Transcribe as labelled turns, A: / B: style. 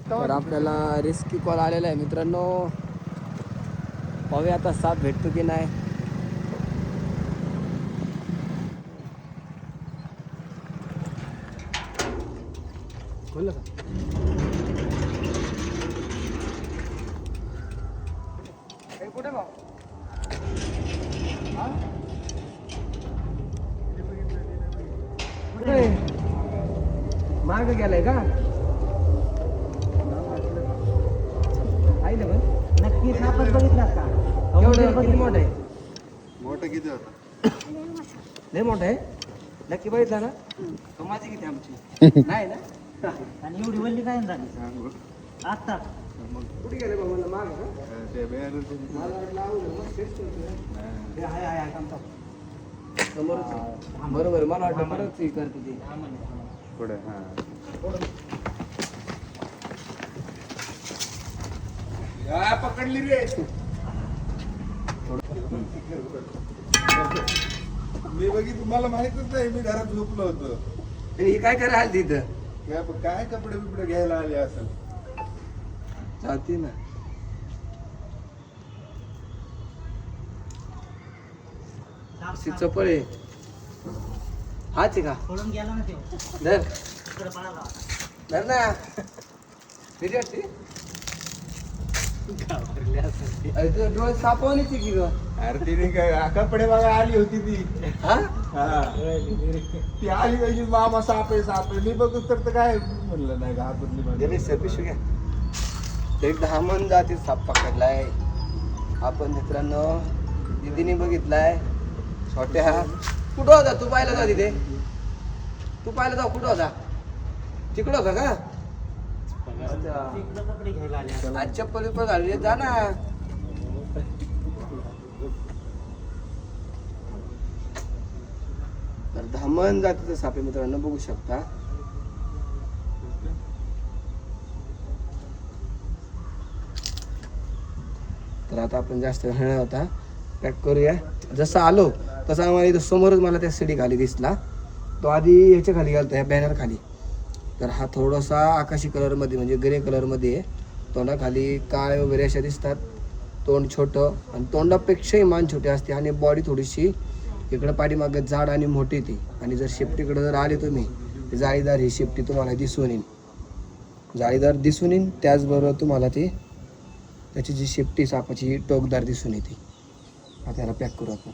A: तर आपल्याला rescue call आलेला आहे मित्रांनो. पाहूया आता साप भेटतो की नाही. बोललं का कुठे भाऊ माग गेलाय का आहे ना पण
B: नक्की सापच बघितला का?
A: एवढं किती मोठं आहे.
C: मोठं किती होतं?
A: लय मोठं आहे. नक्की बघितला ना. कमाची किती आमची नाही ना.
B: आणि एवढी वल्ली काय झाली आता?
A: कुठे गेले बाबा मला माग
C: ते बेर
A: मला वाटलं आवडलं मग तेच करतोय. हे आहे काम समोरच आहे. बरोबर मला वाटलं बरंच हे करते ते
C: पुढे पकडली रे. मी बघितलं, मला माहितच नाही, मी घरात झोपलो होतो.
A: हे काय करायला आली तिथं.
C: काय कपडे बिपडे घ्यायला आले असं
A: चालते ना. अशी चपळ आहे. हाच आहे का.
B: पळून गेला ना ते
A: धर
B: इकडे पळाला.
A: धर ना. किती वाटते डोळे सापवणीची की ग.
C: अरे तिने काय कपडे बघा आली होती ती.
A: हा
C: ती आली पाहिजे, मामा साप आहे. मी बघू तर काय म्हणलं नाही, घाबरली.
A: पिशवी घ्या. एक 10 मन जाती साप पकडलाय आपण मित्रांनो. दीदीने बघितलाय. छोट्या कुठं होता तू पाहिला का तिथे. तू पाहिला जाऊ कुठं होता. तिकडं होता का.
B: इकडं कपडे घ्यायला आले.
A: आज चप्पल बिप्पल घालून येत जा ना. तर 10 मन जातीचं साप आहे मित्रांनो, बघू शकता. तर आता आपण जास्त वेळ नाही होता, पॅक करूया. जसं आलो तसं आम्हाला इथं समोरच मला त्या सीडी खाली दिसला. तो आधी ह्याच्या खाली गेला ह्या बॅनर खाली. तर हा थोडासा आकाशी कलरमध्ये म्हणजे ग्रे कलरमध्ये आहे. तोंडाखाली काळे वगैरे अशा दिसतात. तोंड छोटं आणि तोंडापेक्षाही मान छोटी असते आणि बॉडी थोडीशी इकडं पाठीमागे जाड आणि मोठी ती. आणि जर शेपटीकडे जर आले तुम्ही, जाळीदार ही शेपटी तुम्हाला दिसून येईल. जाळीदार दिसून येईल, त्याचबरोबर तुम्हाला ती त्याची जी शेपटी सापाची टोकदार दिसून येते. आता त्याला पॅक करू आपण.